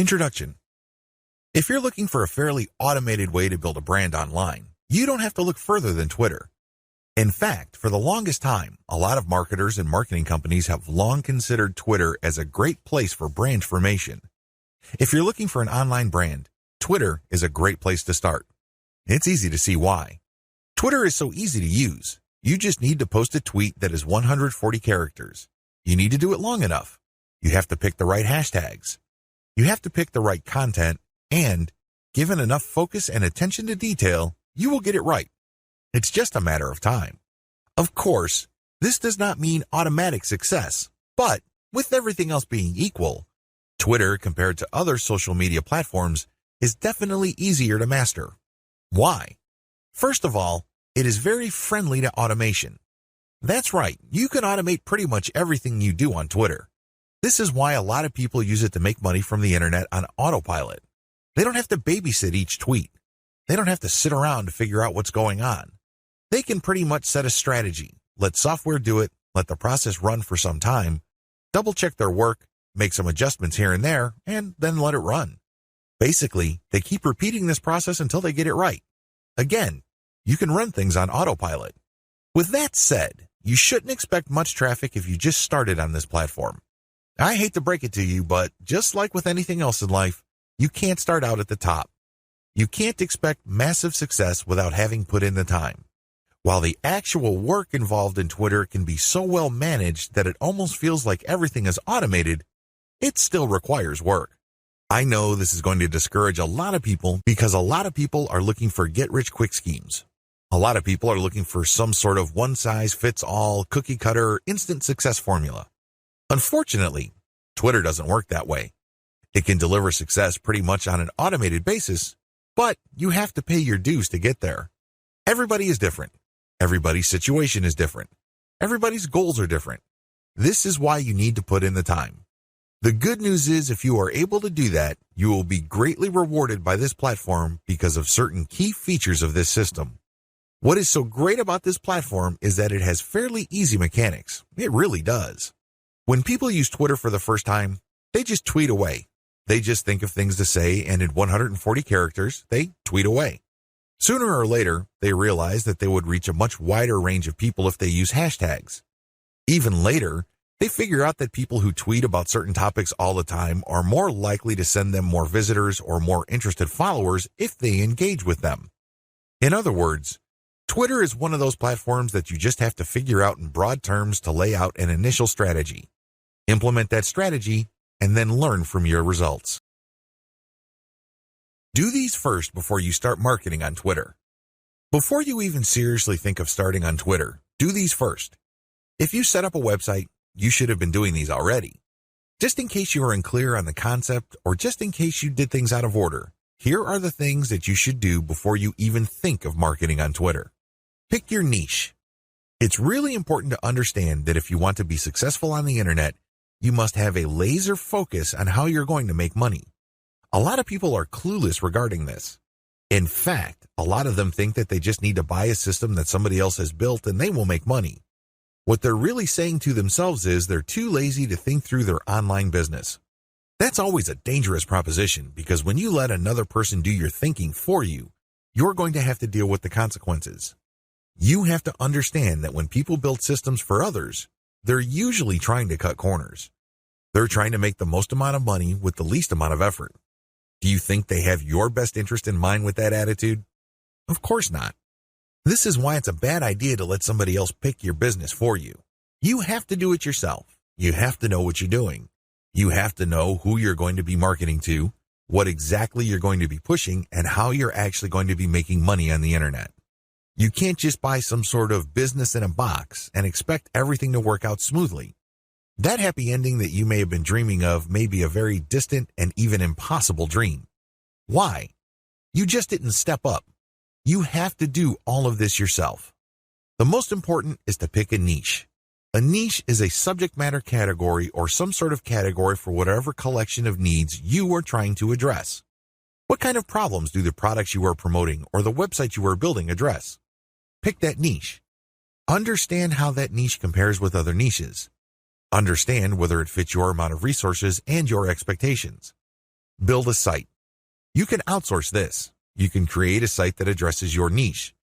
Introduction. If you're looking for a fairly automated way to build a brand online, you don't have to look further than Twitter. In fact, for the longest time, a lot of marketers and marketing companies have long considered Twitter as a great place for brand formation. If you're looking for an online brand, Twitter is a great place to start. It's easy to see why. Twitter is so easy to use. You just need to post a tweet that is 140 characters. You need to do it long enough. You have to pick the right hashtags. You have to pick the right content, and, given enough focus and attention to detail, you will get it right. It's just a matter of time. Of course, this does not mean automatic success, but with everything else being equal, Twitter, compared to other social media platforms, is definitely easier to master. Why? First of all, it is very friendly to automation. That's right, you can automate pretty much everything you do on Twitter. This is why a lot of people use it to make money from the internet on autopilot. They don't have to babysit each tweet. They don't have to sit around to figure out what's going on. They can pretty much set a strategy, let software do it, let the process run for some time, double-check their work, make some adjustments here and there, and then let it run. Basically, they keep repeating this process until they get it right. Again, you can run things on autopilot. With that said, you shouldn't expect much traffic if you just started on this platform. I hate to break it to you, but just like with anything else in life, you can't start out at the top. You can't expect massive success without having put in the time. While the actual work involved in Twitter can be so well managed that it almost feels like everything is automated, it still requires work. I know this is going to discourage a lot of people because a lot of people are looking for get-rich-quick schemes. A lot of people are looking for some sort of one-size-fits-all, cookie-cutter, instant success formula. Unfortunately, Twitter doesn't work that way. It can deliver success pretty much on an automated basis, but you have to pay your dues to get there. Everybody is different. Everybody's situation is different. Everybody's goals are different. This is why you need to put in the time. The good news is if you are able to do that, you will be greatly rewarded by this platform because of certain key features of this system. What is so great about this platform is that it has fairly easy mechanics. It really does. When people use Twitter for the first time, they just tweet away. They just think of things to say, and in 140 characters, they tweet away. Sooner or later, they realize that they would reach a much wider range of people if they use hashtags. Even later, they figure out that people who tweet about certain topics all the time are more likely to send them more visitors or more interested followers if they engage with them. In other words, Twitter is one of those platforms that you just have to figure out in broad terms to lay out an initial strategy. Implement that strategy, and then learn from your results. Do these first before you start marketing on Twitter. Before you even seriously think of starting on Twitter, do these first. If you set up a website, you should have been doing these already. Just in case you are unclear on the concept or just in case you did things out of order, here are the things that you should do before you even think of marketing on Twitter. Pick your niche. It's really important to understand that if you want to be successful on the internet, you must have a laser focus on how you're going to make money. A lot of people are clueless regarding this. In fact, a lot of them think that they just need to buy a system that somebody else has built and they will make money. What they're really saying to themselves is they're too lazy to think through their online business. That's always a dangerous proposition because when you let another person do your thinking for you, you're going to have to deal with the consequences. You have to understand that when people build systems for others, they're usually trying to cut corners. They're trying to make the most amount of money with the least amount of effort. Do you think they have your best interest in mind with that attitude? Of course not. This is why it's a bad idea to let somebody else pick your business for you. You have to do it yourself. You have to know what you're doing. You have to know who you're going to be marketing to, what exactly you're going to be pushing, and how you're actually going to be making money on the internet. You can't just buy some sort of business in a box and expect everything to work out smoothly. That happy ending that you may have been dreaming of may be a very distant and even impossible dream. Why? You just didn't step up. You have to do all of this yourself. The most important is to pick a niche. A niche is a subject matter category or some sort of category for whatever collection of needs you are trying to address. What kind of problems do the products you are promoting or the website you are building address? Pick that niche. Understand how that niche compares with other niches. Understand whether it fits your amount of resources and your expectations. Build a site. You can outsource this. You can create a site that addresses your niche.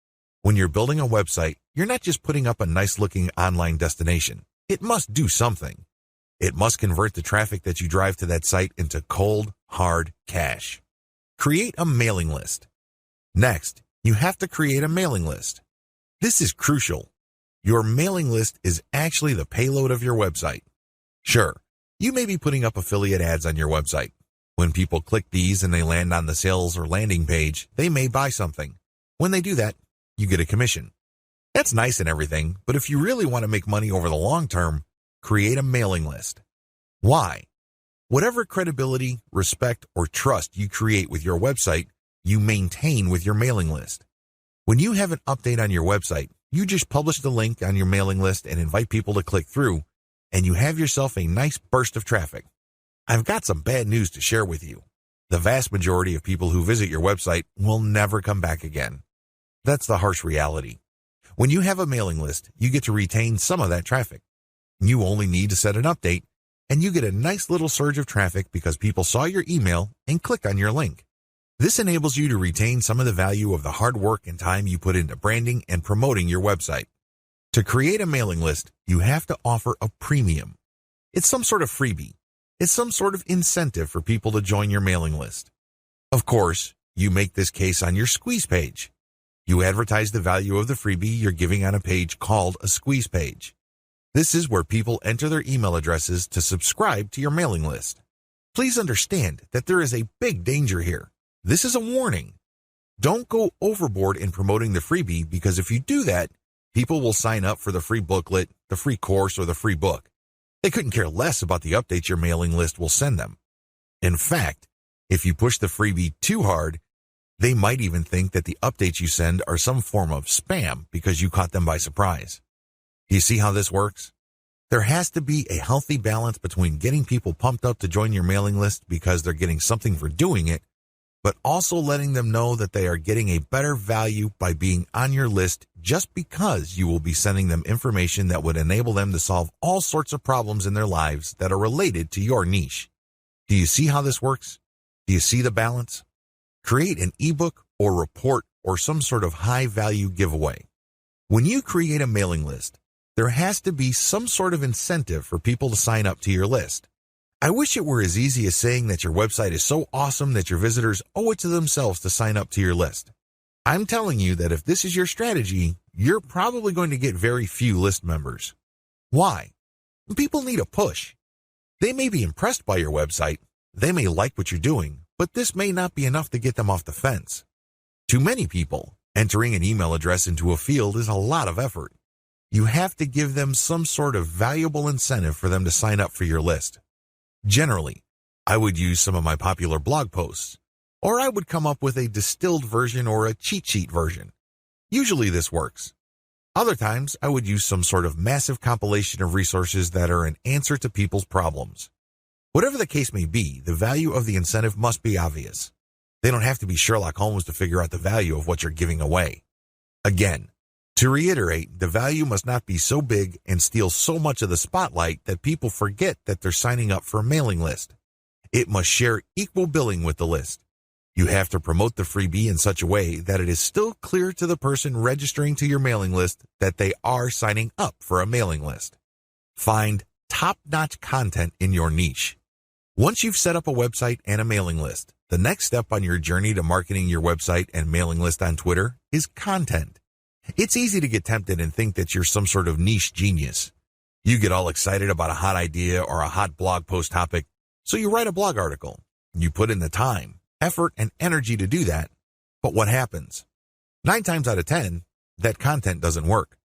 When you're building a website, you're not just putting up a nice-looking online destination. It must do something. It must convert the traffic that you drive to that site into cold, hard cash. Create a mailing list. Next, you have to create a mailing list. This is crucial. Your mailing list is actually the payload of your website. Sure, you may be putting up affiliate ads on your website. When people click these and they land on the sales or landing page, they may buy something. When they do that, you get a commission. That's nice and everything, but if you really want to make money over the long term, create a mailing list. Why? Whatever credibility, respect, or trust you create with your website, you maintain with your mailing list. When you have an update on your website, you just publish the link on your mailing list and invite people to click through, and you have yourself a nice burst of traffic. I've got some bad news to share with you. The vast majority of people who visit your website will never come back again. That's the harsh reality. When you have a mailing list, you get to retain some of that traffic. You only need to set an update, and you get a nice little surge of traffic because people saw your email and clicked on your link. This enables you to retain some of the value of the hard work and time you put into branding and promoting your website. To create a mailing list, you have to offer a premium. It's some sort of freebie. It's some sort of incentive for people to join your mailing list. Of course, you make this case on your squeeze page. You advertise the value of the freebie you're giving on a page called a squeeze page. This is where people enter their email addresses to subscribe to your mailing list. Please understand that there is a big danger here. This is a warning. Don't go overboard in promoting the freebie because if you do that, people will sign up for the free booklet, the free course, or the free book. They couldn't care less about the updates your mailing list will send them. In fact, if you push the freebie too hard, they might even think that the updates you send are some form of spam because you caught them by surprise. Do you see how this works? There has to be a healthy balance between getting people pumped up to join your mailing list because they're getting something for doing it, but also letting them know that they are getting a better value by being on your list just because you will be sending them information that would enable them to solve all sorts of problems in their lives that are related to your niche. Do you see how this works? Do you see the balance? Create an ebook or report or some sort of high-value giveaway. When you create a mailing list, there has to be some sort of incentive for people to sign up to your list. I wish it were as easy as saying that your website is so awesome that your visitors owe it to themselves to sign up to your list. I'm telling you that if this is your strategy, you're probably going to get very few list members. Why? People need a push. They may be impressed by your website, they may like what you're doing, but this may not be enough to get them off the fence. To many people, entering an email address into a field is a lot of effort. You have to give them some sort of valuable incentive for them to sign up for your list. Generally, I would use some of my popular blog posts, or I would come up with a distilled version or a cheat sheet version. Usually this works. Other times, I would use some sort of massive compilation of resources that are an answer to people's problems. Whatever the case may be, the value of the incentive must be obvious. They don't have to be Sherlock Holmes to figure out the value of what you're giving away. Again, to reiterate, the value must not be so big and steal so much of the spotlight that people forget that they're signing up for a mailing list. It must share equal billing with the list. You have to promote the freebie in such a way that it is still clear to the person registering to your mailing list that they are signing up for a mailing list. Find top-notch content in your niche. Once you've set up a website and a mailing list, the next step on your journey to marketing your website and mailing list on Twitter is content. It's easy to get tempted and think that you're some sort of niche genius. You get all excited about a hot idea or a hot blog post topic, so you write a blog article. You put in the time, effort, and energy to do that. But what happens? 9 times out of 10, that content doesn't work.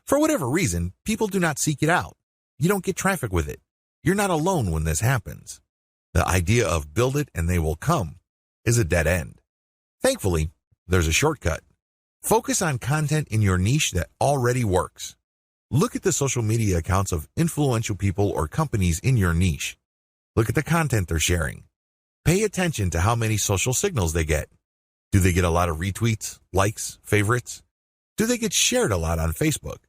For whatever reason, people do not seek it out. You don't get traffic with it. You're not alone when this happens. The idea of build it and they will come is a dead end. Thankfully, there's a shortcut. Focus on content in your niche that already works. Look at the social media accounts of influential people or companies in your niche. Look at the content they're sharing. Pay attention to how many social signals they get. Do they get a lot of retweets, likes, favorites? Do they get shared a lot on Facebook?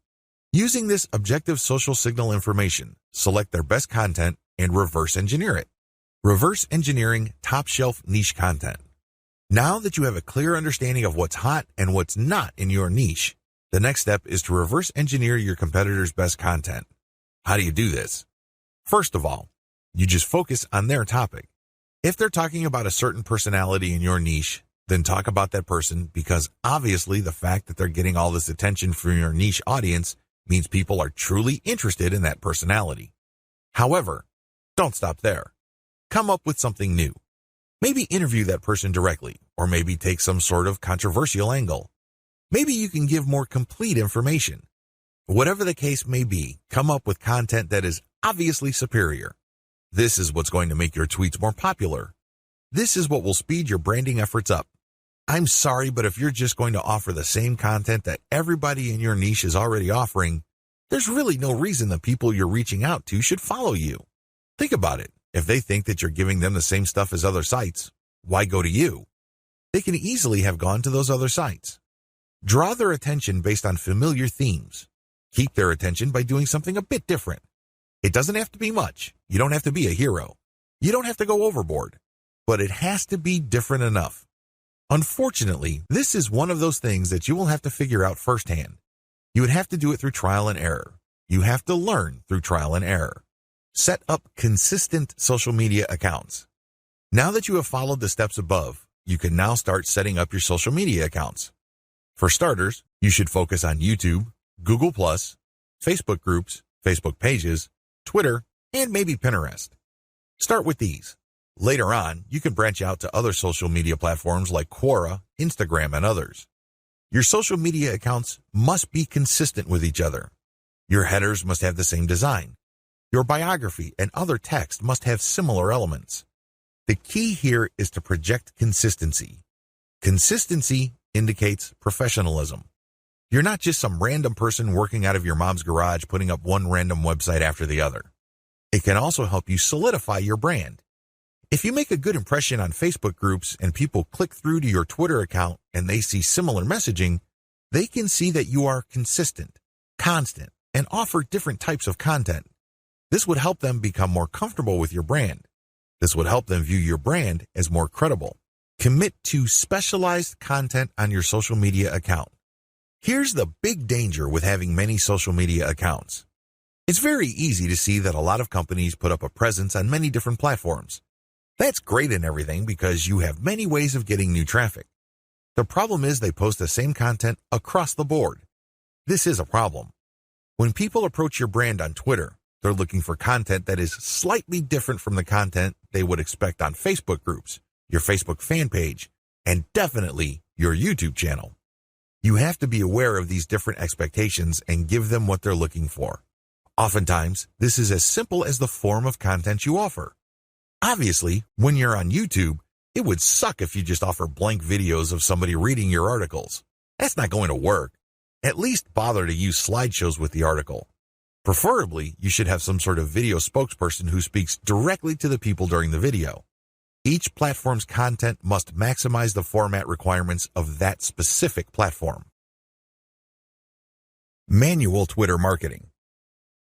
Using this objective social signal information, select their best content and reverse engineer it. Reverse engineering top-shelf niche content. Now that you have a clear understanding of what's hot and what's not in your niche, the next step is to reverse engineer your competitors' best content. How do you do this? First of all, you just focus on their topic. If they're talking about a certain personality in your niche, then talk about that person, because obviously the fact that they're getting all this attention from your niche audience means people are truly interested in that personality. However, don't stop there. Come up with something new. Maybe interview that person directly, or maybe take some sort of controversial angle. Maybe you can give more complete information. Whatever the case may be, come up with content that is obviously superior. This is what's going to make your tweets more popular. This is what will speed your branding efforts up. I'm sorry, but if you're just going to offer the same content that everybody in your niche is already offering, there's really no reason the people you're reaching out to should follow you. Think about it. If they think that you're giving them the same stuff as other sites, why go to you? They can easily have gone to those other sites. Draw their attention based on familiar themes. Keep their attention by doing something a bit different. It doesn't have to be much. You don't have to be a hero. You don't have to go overboard. But it has to be different enough. Unfortunately, this is one of those things that you will have to figure out firsthand. You would have to do it through trial and error. You have to learn through trial and error. Set up consistent social media accounts. Now that you have followed the steps above, you can now start setting up your social media accounts. For starters, you should focus on YouTube, Google+, Facebook groups, Facebook pages, Twitter, and maybe Pinterest. Start with these. Later on, you can branch out to other social media platforms like Quora, Instagram, and others. Your social media accounts must be consistent with each other. Your headers must have the same design. Your biography and other text must have similar elements. The key here is to project consistency. Consistency indicates professionalism. You're not just some random person working out of your mom's garage putting up one random website after the other. It can also help you solidify your brand. If you make a good impression on Facebook groups and people click through to your Twitter account and they see similar messaging, they can see that you are consistent, constant, and offer different types of content. This would help them become more comfortable with your brand. This would help them view your brand as more credible. Commit to specialized content on your social media account. Here's the big danger with having many social media accounts. It's very easy to see that a lot of companies put up a presence on many different platforms. That's great and everything because you have many ways of getting new traffic. The problem is they post the same content across the board. This is a problem. When people approach your brand on Twitter, they're looking for content that is slightly different from the content they would expect on Facebook groups, your Facebook fan page, and definitely your YouTube channel. You have to be aware of these different expectations and give them what they're looking for. Oftentimes, this is as simple as the form of content you offer. Obviously, when you're on YouTube, it would suck if you just offer blank videos of somebody reading your articles. That's not going to work. At least bother to use slideshows with the article. Preferably, you should have some sort of video spokesperson who speaks directly to the people during the video. Each platform's content must maximize the format requirements of that specific platform. Manual Twitter marketing.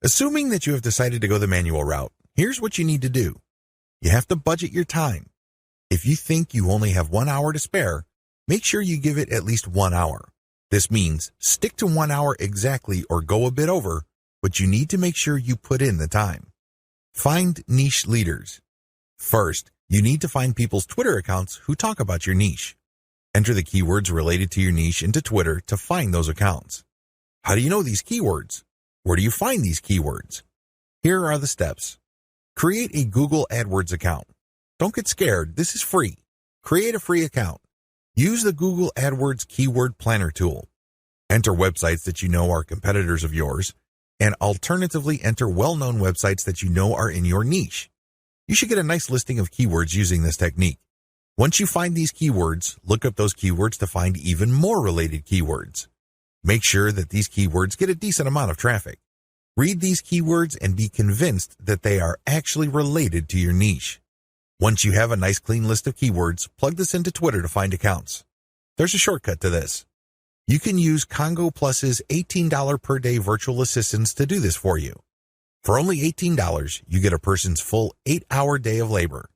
Assuming that you have decided to go the manual route, here's what you need to do. You have to budget your time. If you think you only have 1 hour to spare, make sure you give it at least 1 hour. This means stick to 1 hour exactly or go a bit over, but you need to make sure you put in the time. Find niche leaders. First, you need to find people's Twitter accounts who talk about your niche. Enter the keywords related to your niche into Twitter to find those accounts. How do you know these keywords? Where do you find these keywords? Here are the steps. Create a Google AdWords account. Don't get scared, this is free. Create a free account. Use the Google AdWords Keyword Planner tool. Enter websites that you know are competitors of yours, and alternatively enter well-known websites that you know are in your niche. You should get a nice listing of keywords using this technique. Once you find these keywords, look up those keywords to find even more related keywords. Make sure that these keywords get a decent amount of traffic. Read these keywords and be convinced that they are actually related to your niche. Once you have a nice clean list of keywords, plug this into Twitter to find accounts. There's a shortcut to this. You can use Congo Plus's $18 per day virtual assistants to do this for you. For only $18, you get a person's full 8-hour day of labor.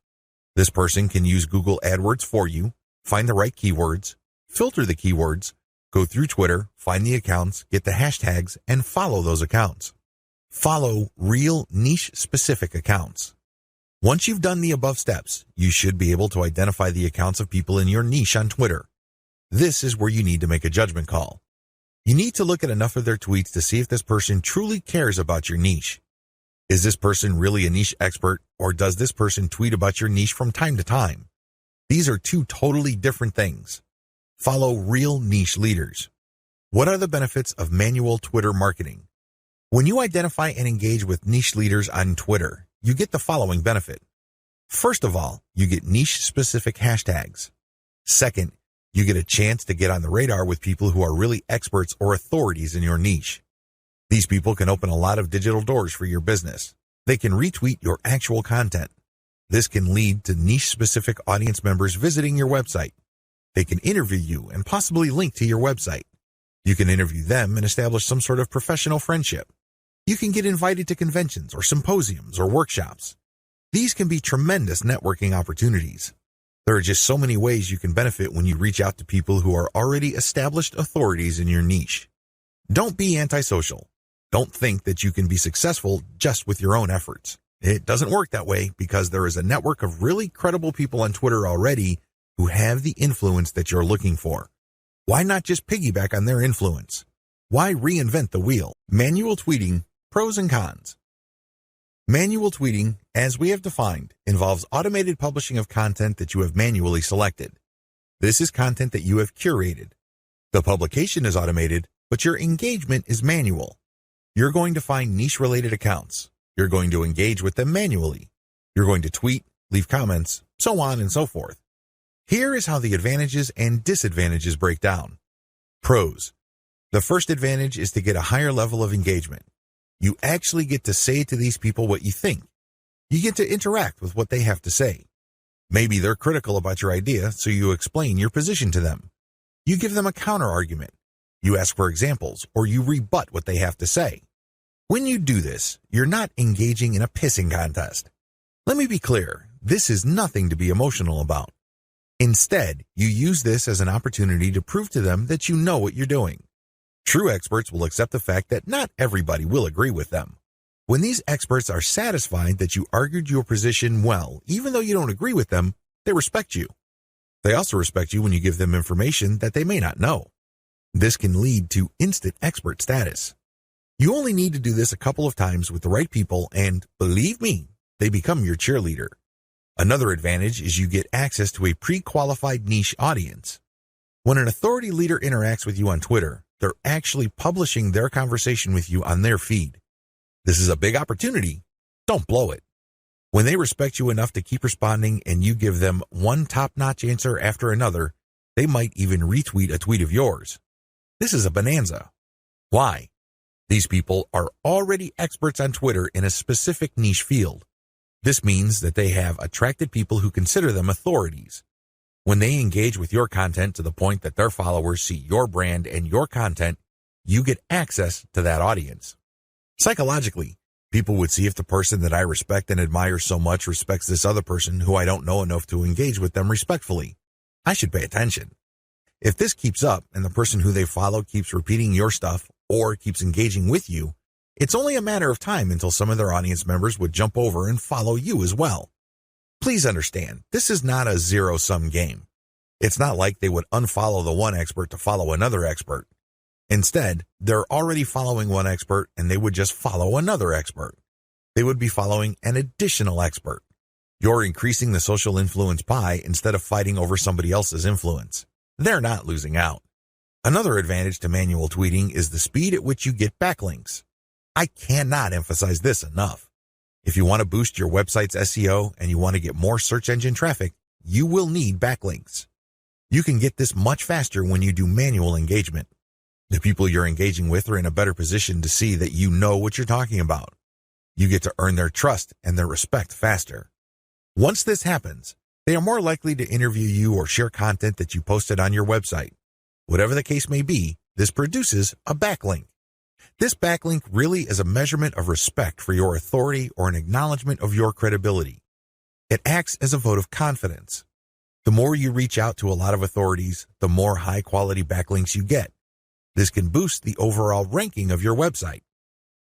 This person can use Google AdWords for you, find the right keywords, filter the keywords, go through Twitter, find the accounts, get the hashtags, and follow those accounts. Follow real niche-specific accounts. Once you've done the above steps, you should be able to identify the accounts of people in your niche on Twitter. This is where you need to make a judgment call. You need to look at enough of their tweets to see if this person truly cares about your niche. Is this person really a niche expert, or does this person tweet about your niche from time to time? These are two totally different things. Follow real niche leaders. What are the benefits of manual Twitter marketing? When you identify and engage with niche leaders on Twitter, you get the following benefit. First of all, you get niche-specific hashtags. Second, you get a chance to get on the radar with people who are really experts or authorities in your niche. These people can open a lot of digital doors for your business. They can retweet your actual content. This can lead to niche-specific audience members visiting your website. They can interview you and possibly link to your website. You can interview them and establish some sort of professional friendship. You can get invited to conventions or symposiums or workshops. These can be tremendous networking opportunities. There are just so many ways you can benefit when you reach out to people who are already established authorities in your niche. Don't be antisocial. Don't think that you can be successful just with your own efforts. It doesn't work that way because there is a network of really credible people on Twitter already who have the influence that you're looking for. Why not just piggyback on their influence? Why reinvent the wheel? Manual tweeting, pros and cons. Manual tweeting, as we have defined, involves automated publishing of content that you have manually selected. This is content that you have curated. The publication is automated, but your engagement is manual. You're going to find niche-related accounts. You're going to engage with them manually. You're going to tweet, leave comments, so on and so forth. Here is how the advantages and disadvantages break down. Pros. The first advantage is to get a higher level of engagement. You actually get to say to these people what you think. You get to interact with what they have to say. Maybe they're critical about your idea, so you explain your position to them. You give them a counter-argument. You ask for examples, or you rebut what they have to say. When you do this, you're not engaging in a pissing contest. Let me be clear, this is nothing to be emotional about. Instead, you use this as an opportunity to prove to them that you know what you're doing. True experts will accept the fact that not everybody will agree with them. When these experts are satisfied that you argued your position well, even though you don't agree with them, they respect you. They also respect you when you give them information that they may not know. This can lead to instant expert status. You only need to do this a couple of times with the right people and, believe me, they become your cheerleader. Another advantage is you get access to a pre-qualified niche audience. When an authority leader interacts with you on Twitter, they're actually publishing their conversation with you on their feed. This is a big opportunity. Don't blow it. When they respect you enough to keep responding and you give them one top-notch answer after another, they might even retweet a tweet of yours. This is a bonanza. Why? These people are already experts on Twitter in a specific niche field. This means that they have attracted people who consider them authorities. When they engage with your content to the point that their followers see your brand and your content, you get access to that audience. Psychologically, people would see if the person that I respect and admire so much respects this other person who I don't know enough to engage with them respectfully. I should pay attention. If this keeps up and the person who they follow keeps repeating your stuff or keeps engaging with you, it's only a matter of time until some of their audience members would jump over and follow you as well. Please understand, this is not a zero-sum game. It's not like they would unfollow the one expert to follow another expert. Instead, they're already following one expert and they would just follow another expert. They would be following an additional expert. You're increasing the social influence pie instead of fighting over somebody else's influence. They're not losing out. Another advantage to manual tweeting is the speed at which you get backlinks. I cannot emphasize this enough. If you want to boost your website's SEO and you want to get more search engine traffic, you will need backlinks. You can get this much faster when you do manual engagement. The people you're engaging with are in a better position to see that you know what you're talking about. You get to earn their trust and their respect faster. Once this happens, they are more likely to interview you or share content that you posted on your website. Whatever the case may be, this produces a backlink. This backlink really is a measurement of respect for your authority or an acknowledgement of your credibility. It acts as a vote of confidence. The more you reach out to a lot of authorities, the more high-quality backlinks you get. This can boost the overall ranking of your website.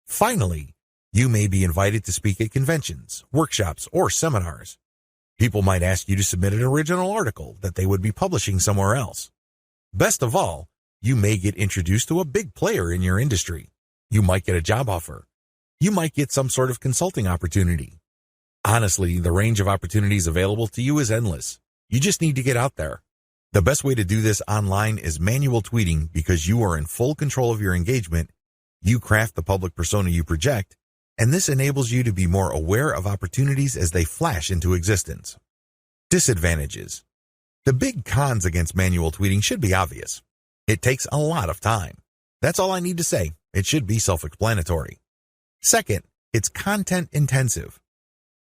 Finally, you may be invited to speak at conventions, workshops, or seminars. People might ask you to submit an original article that they would be publishing somewhere else. Best of all, you may get introduced to a big player in your industry. You might get a job offer. You might get some sort of consulting opportunity. Honestly, the range of opportunities available to you is endless. You just need to get out there. The best way to do this online is manual tweeting because you are in full control of your engagement. You craft the public persona you project, and this enables you to be more aware of opportunities as they flash into existence. Disadvantages. The big cons against manual tweeting should be obvious. It takes a lot of time. That's all I need to say. It should be self-explanatory. Second, it's content intensive.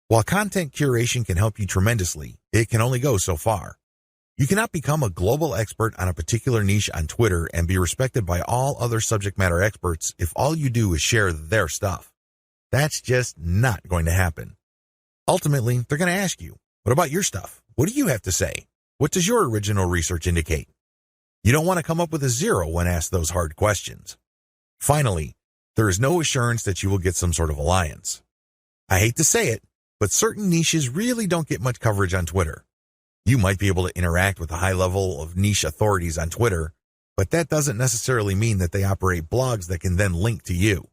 While content curation can help you tremendously, it can only go so far. You cannot become a global expert on a particular niche on Twitter and be respected by all other subject matter experts if all you do is share their stuff. That's just not going to happen. Ultimately, they're going to ask you, what about your stuff? What do you have to say? What does your original research indicate? You don't want to come up with a zero when asked those hard questions. Finally, there is no assurance that you will get some sort of alliance. I hate to say it, but certain niches really don't get much coverage on Twitter. You might be able to interact with a high level of niche authorities on Twitter, but that doesn't necessarily mean that they operate blogs that can then link to you.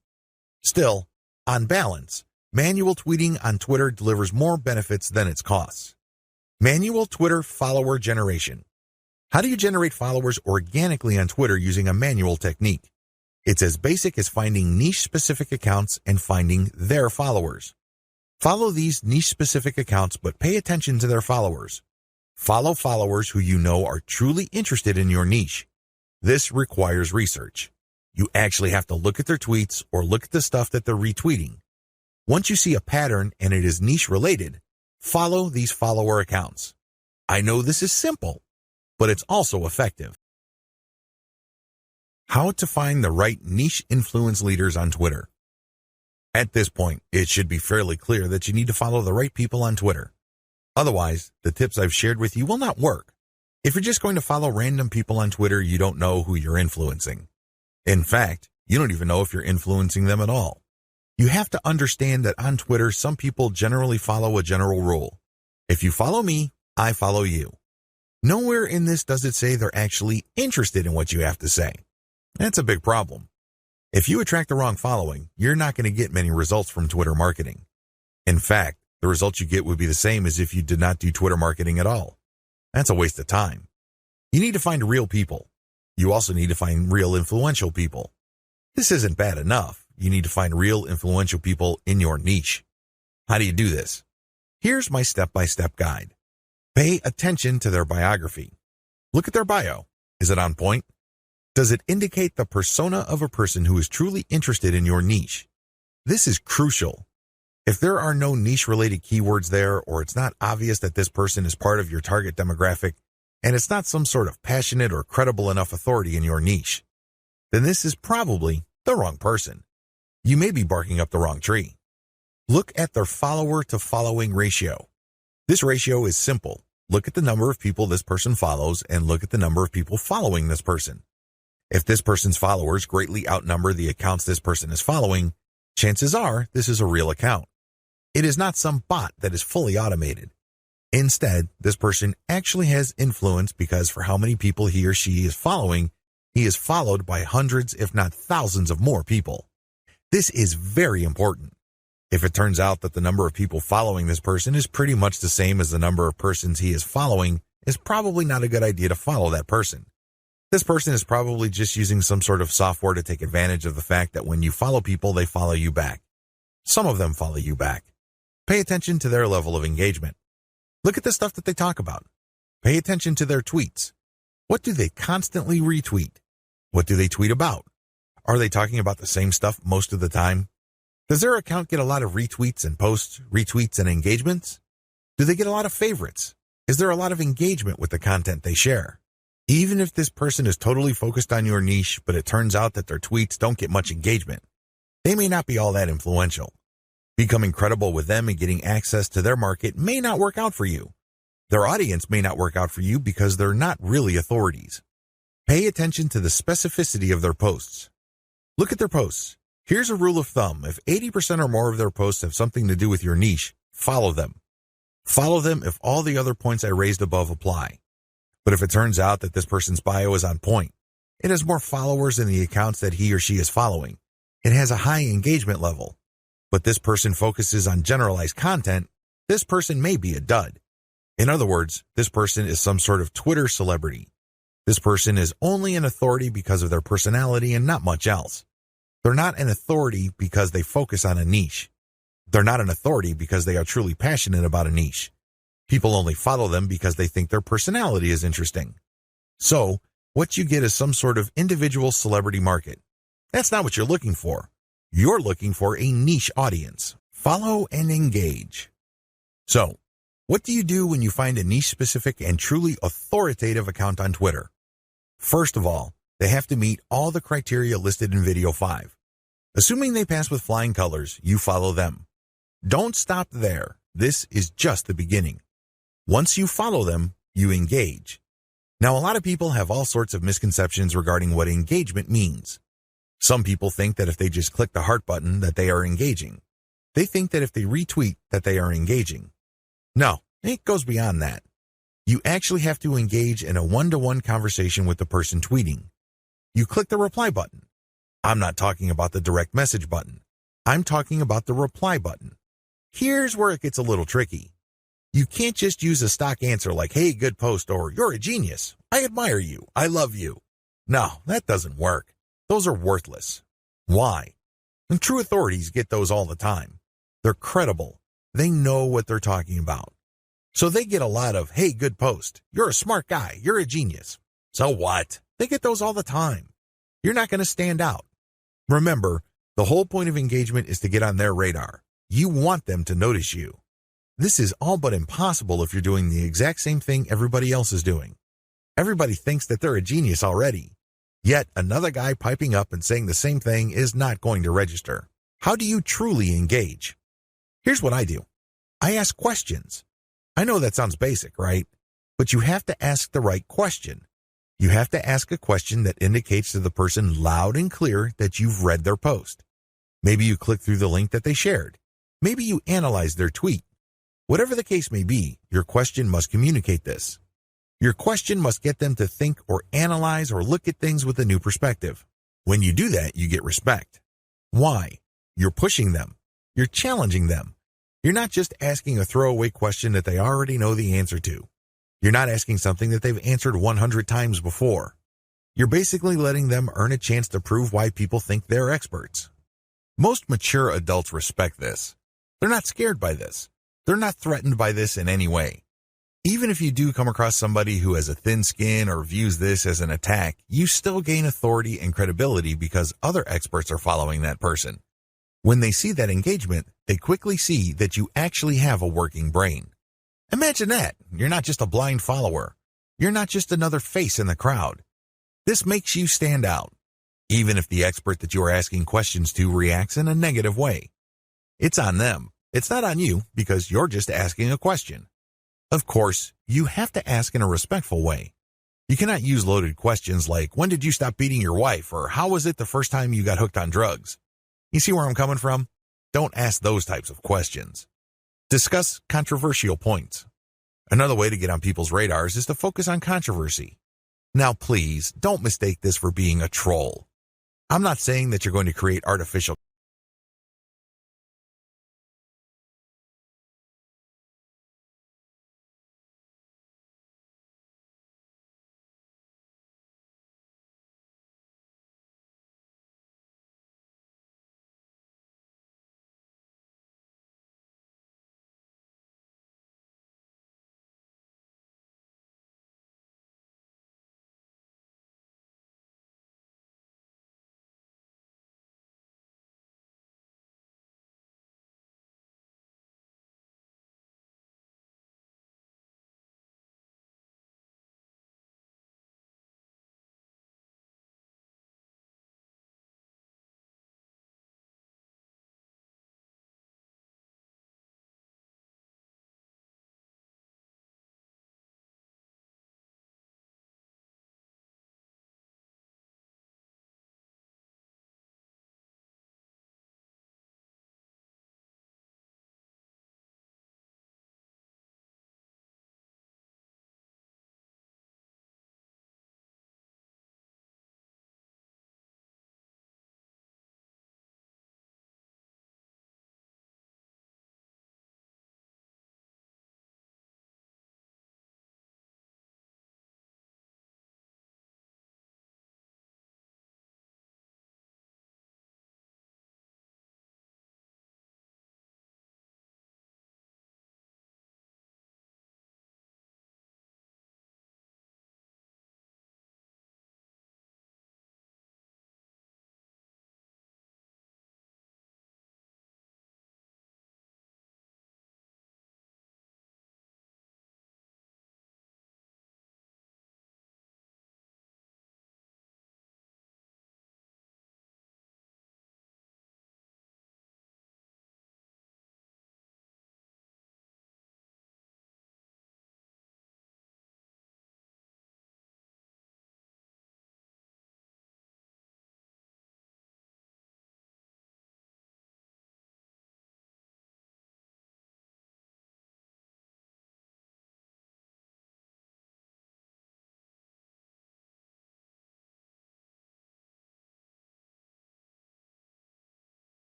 Still, on balance, manual tweeting on Twitter delivers more benefits than its costs. Manual Twitter follower generation. How do you generate followers organically on Twitter using a manual technique? It's as basic as finding niche-specific accounts and finding their followers. Follow these niche-specific accounts, but pay attention to their followers. Follow followers who you know are truly interested in your niche. This requires research. You actually have to look at their tweets or look at the stuff that they're retweeting. Once you see a pattern and it is niche-related, follow these follower accounts. I know this is simple, but it's also effective. How to find the right niche influence leaders on Twitter. At this point, it should be fairly clear that you need to follow the right people on Twitter. Otherwise, the tips I've shared with you will not work. If you're just going to follow random people on Twitter, you don't know who you're influencing. In fact, you don't even know if you're influencing them at all. You have to understand that on Twitter, some people generally follow a general rule. If you follow me, I follow you. Nowhere in this does it say they're actually interested in what you have to say. That's a big problem. If you attract the wrong following, you're not going to get many results from Twitter marketing. In fact, the results you get would be the same as if you did not do Twitter marketing at all. That's a waste of time. You need to find real people. You also need to find real influential people. This isn't bad enough. You need to find real influential people in your niche. How do you do this? Here's my step-by-step guide. Pay attention to their biography. Look at their bio. Is it on point? Does it indicate the persona of a person who is truly interested in your niche? This is crucial. If there are no niche-related keywords there, or it's not obvious that this person is part of your target demographic, and it's not some sort of passionate or credible enough authority in your niche, then this is probably the wrong person. You may be barking up the wrong tree. Look at their follower-to-following ratio. This ratio is simple. Look at the number of people this person follows and look at the number of people following this person. If this person's followers greatly outnumber the accounts this person is following, chances are this is a real account. It is not some bot that is fully automated. Instead, this person actually has influence because for how many people he or she is following, he is followed by hundreds, if not thousands of more people. This is very important. If it turns out that the number of people following this person is pretty much the same as the number of persons he is following, it's probably not a good idea to follow that person. This person is probably just using some sort of software to take advantage of the fact that when you follow people, they follow you back. Some of them follow you back. Pay attention to their level of engagement. Look at the stuff that they talk about. Pay attention to their tweets. What do they constantly retweet? What do they tweet about? Are they talking about the same stuff most of the time? Does their account get a lot of retweets and posts, retweets and engagements? Do they get a lot of favorites? Is there a lot of engagement with the content they share? Even if this person is totally focused on your niche, but it turns out that their tweets don't get much engagement, they may not be all that influential. Becoming credible with them and getting access to their market may not work out for you. Their audience may not work out for you because they're not really authorities. Pay attention to the specificity of their posts. Look at their posts. Here's a rule of thumb. If 80% or more of their posts have something to do with your niche, follow them. Follow them if all the other points I raised above apply. But if it turns out that this person's bio is on point, it has more followers than the accounts that he or she is following, it has a high engagement level, but this person focuses on generalized content, this person may be a dud. In other words, this person is some sort of Twitter celebrity. This person is only an authority because of their personality and not much else. They're not an authority because they focus on a niche. They're not an authority because they are truly passionate about a niche. People only follow them because they think their personality is interesting. So, what you get is some sort of individual celebrity market. That's not what you're looking for. You're looking for a niche audience. Follow and engage. So, what do you do when you find a niche-specific and truly authoritative account on Twitter? First of all, they have to meet all the criteria listed in video 5. Assuming they pass with flying colors, you follow them. Don't stop there. This is just the beginning. Once you follow them, you engage. Now, a lot of people have all sorts of misconceptions regarding what engagement means. Some people think that if they just click the heart button that they are engaging. They think that if they retweet that they are engaging. No, it goes beyond that. You actually have to engage in a one-to-one conversation with the person tweeting. You click the reply button. I'm not talking about the direct message button. I'm talking about the reply button. Here's where it gets a little tricky. You can't just use a stock answer like, hey, good post, or you're a genius. I admire you. I love you. No, that doesn't work. Those are worthless. Why? And true authorities get those all the time. They're credible. They know what they're talking about. So they get a lot of, hey, good post. You're a smart guy. You're a genius. So what? They get those all the time. You're not going to stand out. Remember, the whole point of engagement is to get on their radar. You want them to notice you. This is all but impossible if you're doing the exact same thing everybody else is doing. Everybody thinks that they're a genius already. Yet another guy piping up and saying the same thing is not going to register. How do you truly engage? Here's what I do. I ask questions. I know that sounds basic, right? But you have to ask the right question. You have to ask a question that indicates to the person loud and clear that you've read their post. Maybe you click through the link that they shared. Maybe you analyze their tweet. Whatever the case may be, your question must communicate this. Your question must get them to think or analyze or look at things with a new perspective. When you do that, you get respect. Why? You're pushing them. You're challenging them. You're not just asking a throwaway question that they already know the answer to. You're not asking something that they've answered 100 times before. You're basically letting them earn a chance to prove why people think they're experts. Most mature adults respect this. They're not scared by this. They're not threatened by this in any way. Even if you do come across somebody who has a thin skin or views this as an attack, you still gain authority and credibility because other experts are following that person. When they see that engagement, they quickly see that you actually have a working brain. Imagine that. You're not just a blind follower. You're not just another face in the crowd. This makes you stand out, even if the expert that you are asking questions to reacts in a negative way. It's on them. It's not on you because you're just asking a question. Of course, you have to ask in a respectful way. You cannot use loaded questions like, when did you stop beating your wife? Or how was it the first time you got hooked on drugs? You see where I'm coming from? Don't ask those types of questions. Discuss controversial points. Another way to get on people's radars is to focus on controversy. Now, please, don't mistake this for being a troll. I'm not saying that you're going to create artificial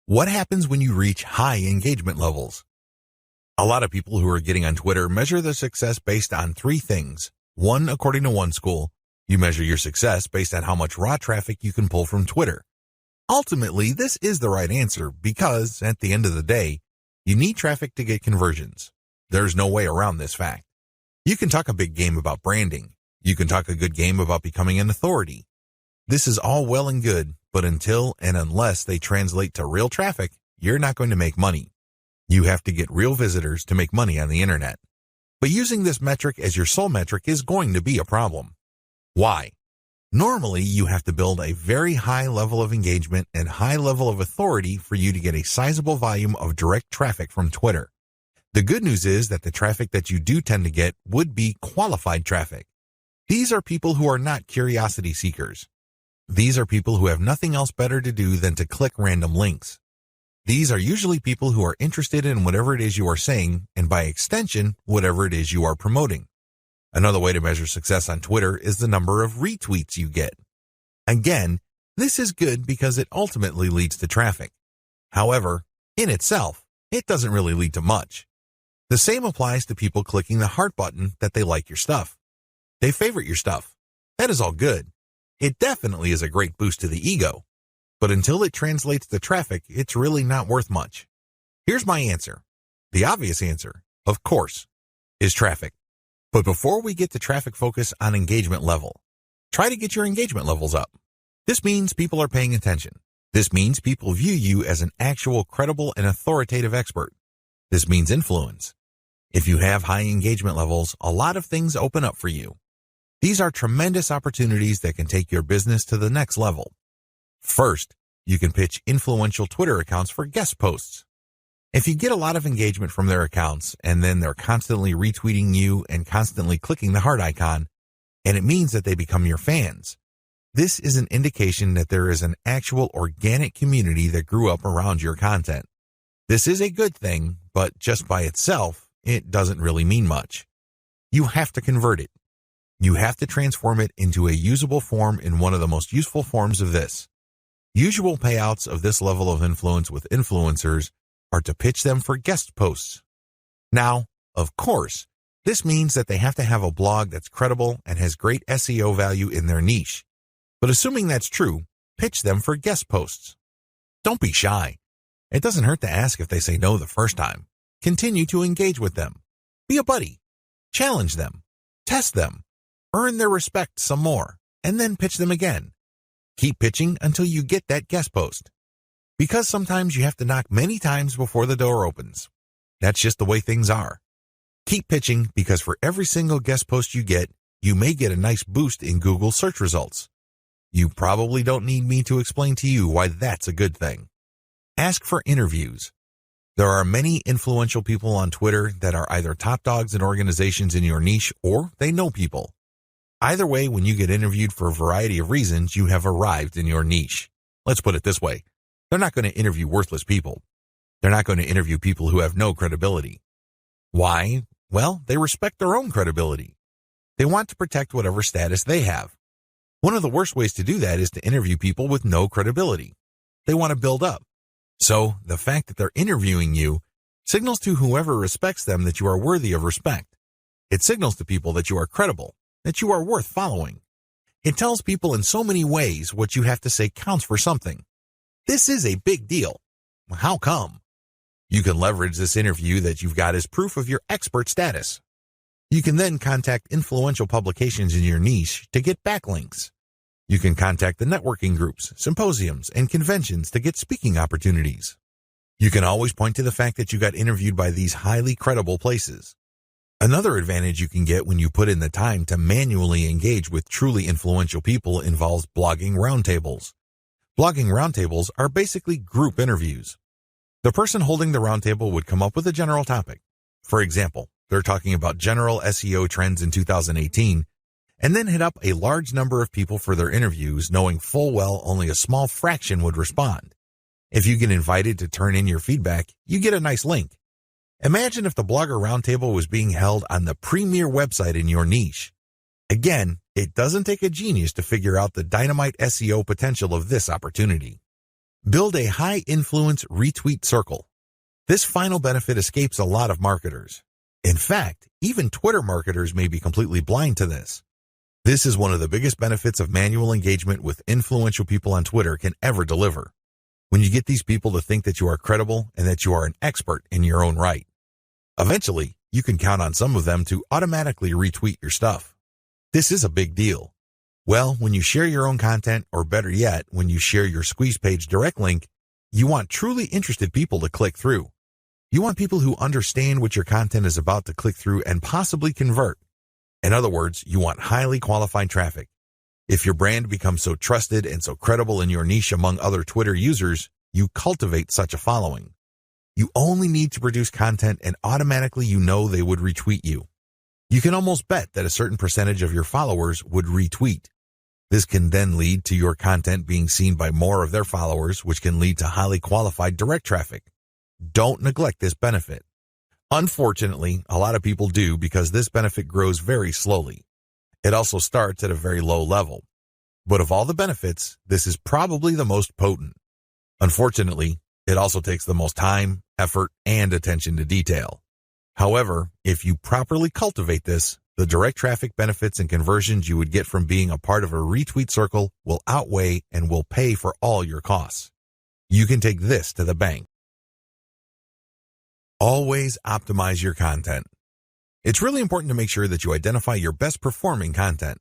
What happens when you reach high engagement levels? A lot of people who are getting on Twitter measure their success based on three things. One, according to one school, you measure your success based on how much raw traffic you can pull from Twitter. Ultimately, this is the right answer because, at the end of the day, you need traffic to get conversions. There's no way around this fact. You can talk a big game about branding. You can talk a good game about becoming an authority. This is all well and good, but until and unless they translate to real traffic, you're not going to make money. You have to get real visitors to make money on the internet. But using this metric as your sole metric is going to be a problem. Why? Normally, you have to build a very high level of engagement and high level of authority for you to get a sizable volume of direct traffic from Twitter. The good news is that the traffic that you do tend to get would be qualified traffic. These are people who are not curiosity seekers. These are people who have nothing else better to do than to click random links. These are usually people who are interested in whatever it is you are saying, and by extension, whatever it is you are promoting. Another way to measure success on Twitter is the number of retweets you get. Again, this is good because it ultimately leads to traffic. However, in itself, it doesn't really lead to much. The same applies to people clicking the heart button that they like your stuff. They favorite your stuff. That is all good. It definitely is a great boost to the ego. But until it translates to traffic, it's really not worth much. Here's my answer. The obvious answer, of course, is traffic. But before we get to traffic, focus on engagement level. Try to get your engagement levels up. This means people are paying attention. This means people view you as an actual credible and authoritative expert. This means influence. If you have high engagement levels, a lot of things open up for you. These are tremendous opportunities that can take your business to the next level. First, you can pitch influential Twitter accounts for guest posts. If you get a lot of engagement from their accounts and then they're constantly retweeting you and constantly clicking the heart icon, and it means that they become your fans, this is an indication that there is an actual organic community that grew up around your content. This is a good thing, but just by itself, it doesn't really mean much. You have to convert it. You have to transform it into a usable form in one of the most useful forms of this. Usual payouts of this level of influence with influencers are to pitch them for guest posts. Now, of course, this means that they have to have a blog that's credible and has great SEO value in their niche. But assuming that's true, pitch them for guest posts. Don't be shy. It doesn't hurt to ask if they say no the first time. Continue to engage with them. Be a buddy. Challenge them. Test them. Earn their respect some more, and then pitch them again. Keep pitching until you get that guest post. Because sometimes you have to knock many times before the door opens. That's just the way things are. Keep pitching because for every single guest post you get, you may get a nice boost in Google search results. You probably don't need me to explain to you why that's a good thing. Ask for interviews. There are many influential people on Twitter that are either top dogs in organizations in your niche or they know people. Either way, when you get interviewed for a variety of reasons, you have arrived in your niche. Let's put it this way. They're not going to interview worthless people. They're not going to interview people who have no credibility. Why? Well, they respect their own credibility. They want to protect whatever status they have. One of the worst ways to do that is to interview people with no credibility. They want to build up. So, the fact that they're interviewing you signals to whoever respects them that you are worthy of respect. It signals to people that you are credible, that you are worth following. It tells people in so many ways what you have to say counts for something. This is a big deal. How come? You can leverage this interview that you've got as proof of your expert status. You can then contact influential publications in your niche to get backlinks. You can contact the networking groups, symposiums, and conventions to get speaking opportunities. You can always point to the fact that you got interviewed by these highly credible places. Another advantage you can get when you put in the time to manually engage with truly influential people involves blogging roundtables. Blogging roundtables are basically group interviews. The person holding the roundtable would come up with a general topic. For example, they're talking about general SEO trends in 2018, and then hit up a large number of people for their interviews, knowing full well only a small fraction would respond. If you get invited to turn in your feedback, you get a nice link. Imagine if the Blogger Roundtable was being held on the premier website in your niche. Again, it doesn't take a genius to figure out the dynamite SEO potential of this opportunity. Build a high-influence retweet circle. This final benefit escapes a lot of marketers. In fact, even Twitter marketers may be completely blind to this. This is one of the biggest benefits of manual engagement with influential people on Twitter can ever deliver. When you get these people to think that you are credible and that you are an expert in your own right. Eventually, you can count on some of them to automatically retweet your stuff. This is a big deal. Well, when you share your own content, or better yet, when you share your Squeeze Page direct link, you want truly interested people to click through. You want people who understand what your content is about to click through and possibly convert. In other words, you want highly qualified traffic. If your brand becomes so trusted and so credible in your niche among other Twitter users, you cultivate such a following. You only need to produce content and automatically you know they would retweet you. You can almost bet that a certain percentage of your followers would retweet. This can then lead to your content being seen by more of their followers, which can lead to highly qualified direct traffic. Don't neglect this benefit. Unfortunately, a lot of people do because this benefit grows very slowly. It also starts at a very low level. But of all the benefits, this is probably the most potent. Unfortunately, it also takes the most time, effort, and attention to detail. However, if you properly cultivate this, the direct traffic benefits and conversions you would get from being a part of a retweet circle will outweigh and will pay for all your costs. You can take this to the bank. Always optimize your content. It's really important to make sure that you identify your best performing content.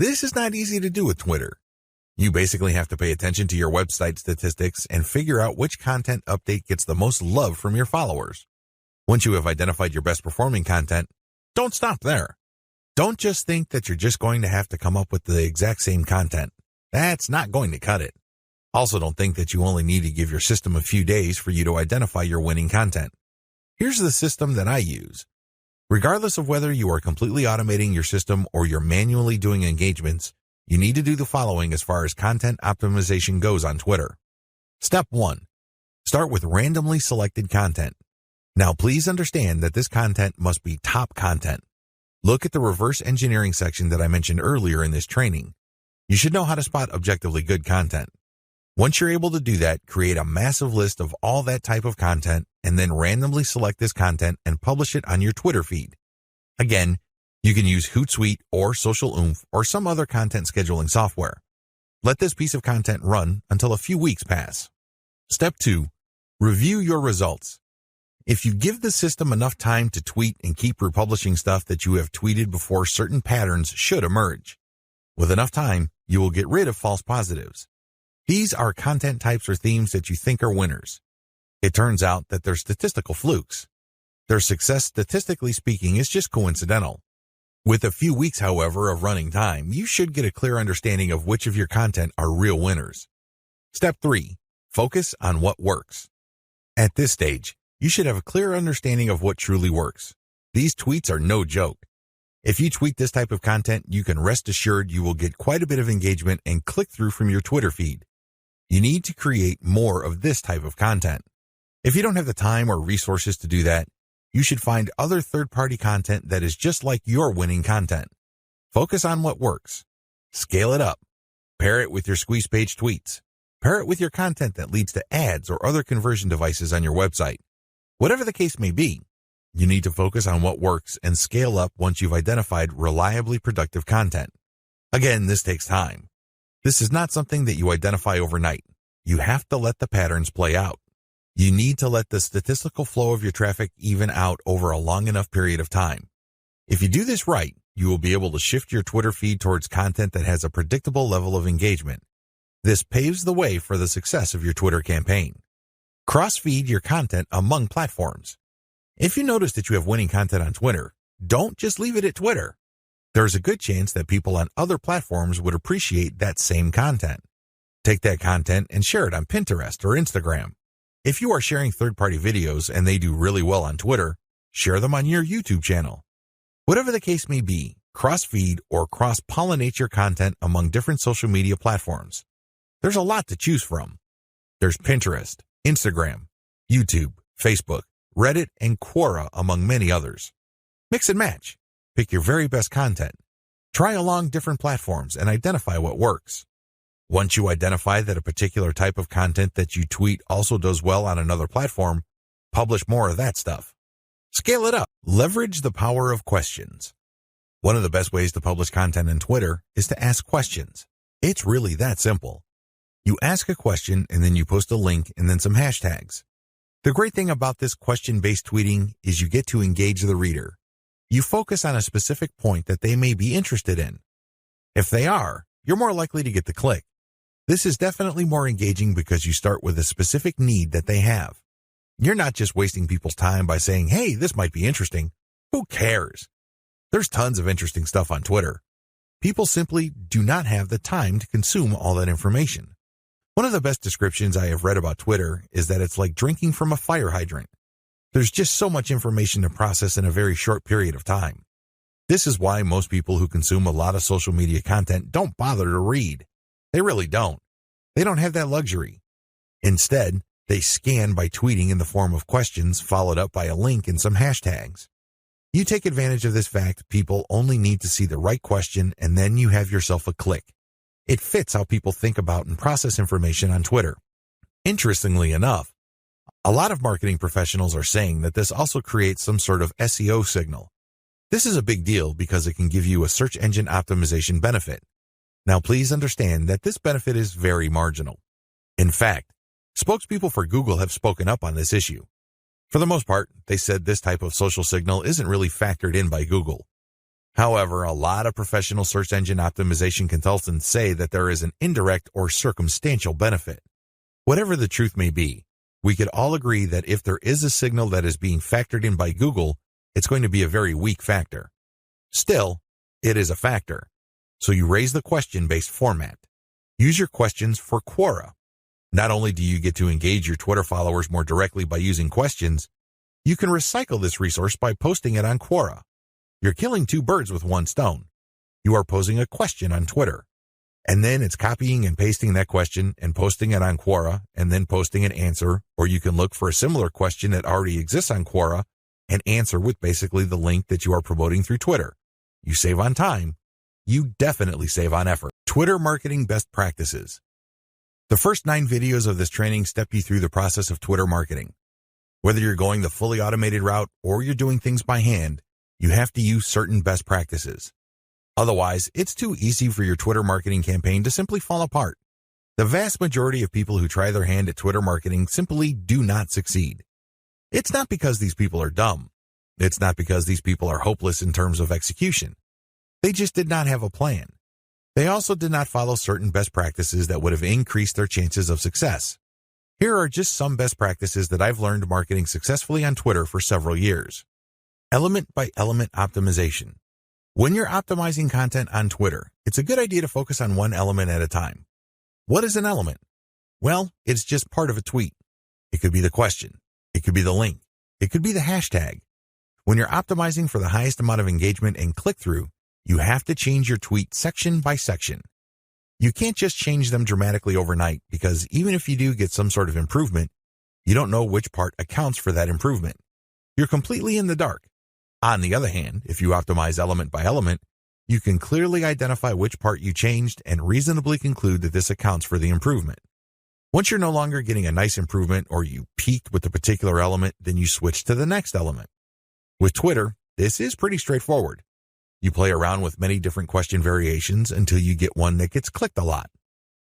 This is not easy to do with Twitter. You basically have to pay attention to your website statistics and figure out which content update gets the most love from your followers. Once you have identified your best performing content, don't stop there. Don't just think that you're just going to have to come up with the exact same content. That's not going to cut it. Also, don't think that you only need to give your system a few days for you to identify your winning content. Here's the system that I use. Regardless of whether you are completely automating your system or you're manually doing engagements, you need to do the following as far as content optimization goes on Twitter. Step 1. Start with randomly selected content. Now, please understand that this content must be top content. Look at the reverse engineering section that I mentioned earlier in this training. You should know how to spot objectively good content. Once you're able to do that, create a massive list of all that type of content and then randomly select this content and publish it on your Twitter feed. Again, you can use Hootsuite or Social Oomph or some other content scheduling software. Let this piece of content run until a few weeks pass. Step 2. Review your results. If you give the system enough time to tweet and keep republishing stuff that you have tweeted before, certain patterns should emerge. With enough time, you will get rid of false positives. These are content types or themes that you think are winners. It turns out that they're statistical flukes. Their success, statistically speaking, is just coincidental. With a few weeks, however, of running time, you should get a clear understanding of which of your content are real winners. Step 3. Focus on what works. At this stage, you should have a clear understanding of what truly works. These tweets are no joke. If you tweet this type of content, you can rest assured you will get quite a bit of engagement and click-through from your Twitter feed. You need to create more of this type of content. If you don't have the time or resources to do that, you should find other third-party content that is just like your winning content. Focus on what works. Scale it up. Pair it with your Squeeze Page tweets. Pair it with your content that leads to ads or other conversion devices on your website. Whatever the case may be, you need to focus on what works and scale up once you've identified reliably productive content. Again, this takes time. This is not something that you identify overnight. You have to let the patterns play out. You need to let the statistical flow of your traffic even out over a long enough period of time. If you do this right, you will be able to shift your Twitter feed towards content that has a predictable level of engagement. This paves the way for the success of your Twitter campaign. Cross-feed your content among platforms. If you notice that you have winning content on Twitter, don't just leave it at Twitter. There's a good chance that people on other platforms would appreciate that same content. Take that content and share it on Pinterest or Instagram. If you are sharing third-party videos and they do really well on Twitter, share them on your YouTube channel. Whatever the case may be, cross-feed or cross-pollinate your content among different social media platforms. There's a lot to choose from. There's Pinterest, Instagram, YouTube, Facebook, Reddit, and Quora, among many others. Mix and match. Pick your very best content. Try along different platforms and identify what works. Once you identify that a particular type of content that you tweet also does well on another platform, publish more of that stuff. Scale it up. Leverage the power of questions. One of the best ways to publish content on Twitter is to ask questions. It's really that simple. You ask a question and then you post a link and then some hashtags. The great thing about this question-based tweeting is you get to engage the reader. You focus on a specific point that they may be interested in. If they are, you're more likely to get the click. This is definitely more engaging because you start with a specific need that they have. You're not just wasting people's time by saying, hey, this might be interesting. Who cares? There's tons of interesting stuff on Twitter. People simply do not have the time to consume all that information. One of the best descriptions I have read about Twitter is that it's like drinking from a fire hydrant. There's just so much information to process in a very short period of time. This is why most people who consume a lot of social media content don't bother to read. They really don't. They don't have that luxury. Instead, they scan by tweeting in the form of questions followed up by a link and some hashtags. You take advantage of this fact people only need to see the right question and then you have yourself a click. It fits how people think about and process information on Twitter. Interestingly enough, a lot of marketing professionals are saying that this also creates some sort of SEO signal. This is a big deal because it can give you a search engine optimization benefit. Now, please understand that this benefit is very marginal. In fact, spokespeople for Google have spoken up on this issue. For the most part, they said this type of social signal isn't really factored in by Google. However, a lot of professional search engine optimization consultants say that there is an indirect or circumstantial benefit. Whatever the truth may be, we could all agree that if there is a signal that is being factored in by Google, it's going to be a very weak factor. Still, it is a factor. So you raise the question-based format. Use your questions for Quora. Not only do you get to engage your Twitter followers more directly by using questions, you can recycle this resource by posting it on Quora. You're killing two birds with one stone. You are posing a question on Twitter, and then it's copying and pasting that question and posting it on Quora and then posting an answer, or you can look for a similar question that already exists on Quora and answer with basically the link that you are promoting through Twitter. You save on time. You definitely save on effort. Twitter marketing best practices. The first 9 videos of this training step you through the process of Twitter marketing. Whether you're going the fully automated route or you're doing things by hand, you have to use certain best practices. Otherwise, it's too easy for your Twitter marketing campaign to simply fall apart. The vast majority of people who try their hand at Twitter marketing simply do not succeed. It's not because these people are dumb. It's not because these people are hopeless in terms of execution. They just did not have a plan. They also did not follow certain best practices that would have increased their chances of success. Here are just some best practices that I've learned marketing successfully on Twitter for several years. Element by element optimization. When you're optimizing content on Twitter, it's a good idea to focus on one element at a time. What is an element? Well, it's just part of a tweet. It could be the question. It could be the link. It could be the hashtag. When you're optimizing for the highest amount of engagement and click-through, you have to change your tweet section by section. You can't just change them dramatically overnight because even if you do get some sort of improvement, you don't know which part accounts for that improvement. You're completely in the dark. On the other hand, if you optimize element by element, you can clearly identify which part you changed and reasonably conclude that this accounts for the improvement. Once you're no longer getting a nice improvement or you peaked with a particular element, then you switch to the next element. With Twitter, this is pretty straightforward. You play around with many different question variations until you get one that gets clicked a lot.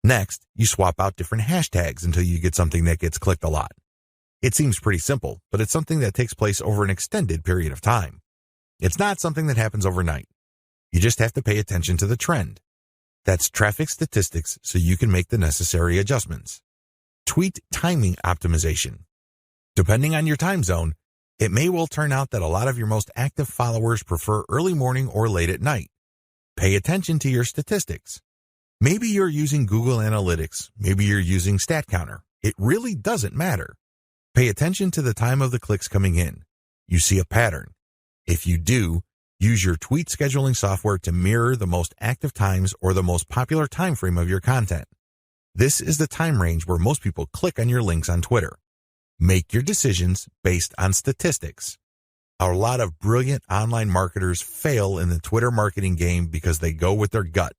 Next, you swap out different hashtags until you get something that gets clicked a lot. It seems pretty simple, but it's something that takes place over an extended period of time. It's not something that happens overnight. You just have to pay attention to the trend. That's traffic statistics so you can make the necessary adjustments. Tweet timing optimization. Depending on your time zone, it may well turn out that a lot of your most active followers prefer early morning or late at night. Pay attention to your statistics. Maybe you're using Google Analytics. Maybe you're using StatCounter. It really doesn't matter. Pay attention to the time of the clicks coming in. You see a pattern. If you do, use your tweet scheduling software to mirror the most active times or the most popular time frame of your content. This is the time range where most people click on your links on Twitter. Make your decisions based on statistics. A lot of brilliant online marketers fail in the Twitter marketing game because they go with their gut.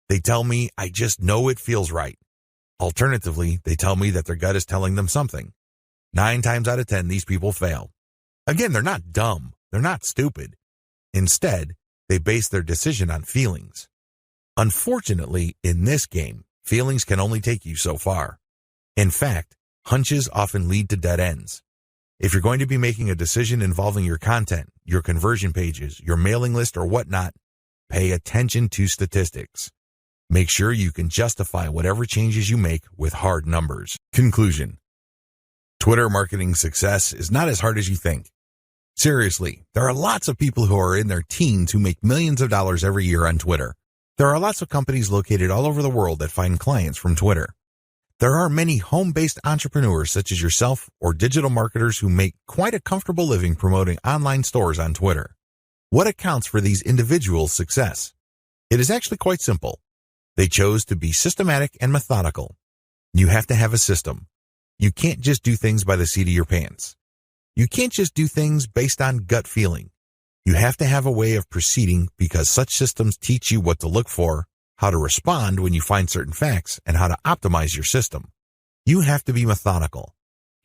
They tell me I just know it feels right. Alternatively, they tell me that their gut is telling them something. 9 times out of 10, these people fail. Again, they're not dumb. They're not stupid. Instead, they base their decision on feelings. Unfortunately, in this game, feelings can only take you so far. In fact, hunches often lead to dead ends. If you're going to be making a decision involving your content, your conversion pages, your mailing list, or whatnot, pay attention to statistics. Make sure you can justify whatever changes you make with hard numbers. Conclusion. Twitter marketing success is not as hard as you think. Seriously, there are lots of people who are in their teens who make millions of dollars every year on Twitter. There are lots of companies located all over the world that find clients from Twitter. There are many home-based entrepreneurs such as yourself or digital marketers who make quite a comfortable living promoting online stores on Twitter. What accounts for these individuals' success? It is actually quite simple. They chose to be systematic and methodical. You have to have a system. You can't just do things by the seat of your pants. You can't just do things based on gut feeling. You have to have a way of proceeding because such systems teach you what to look for, how to respond when you find certain facts, and how to optimize your system. You have to be methodical.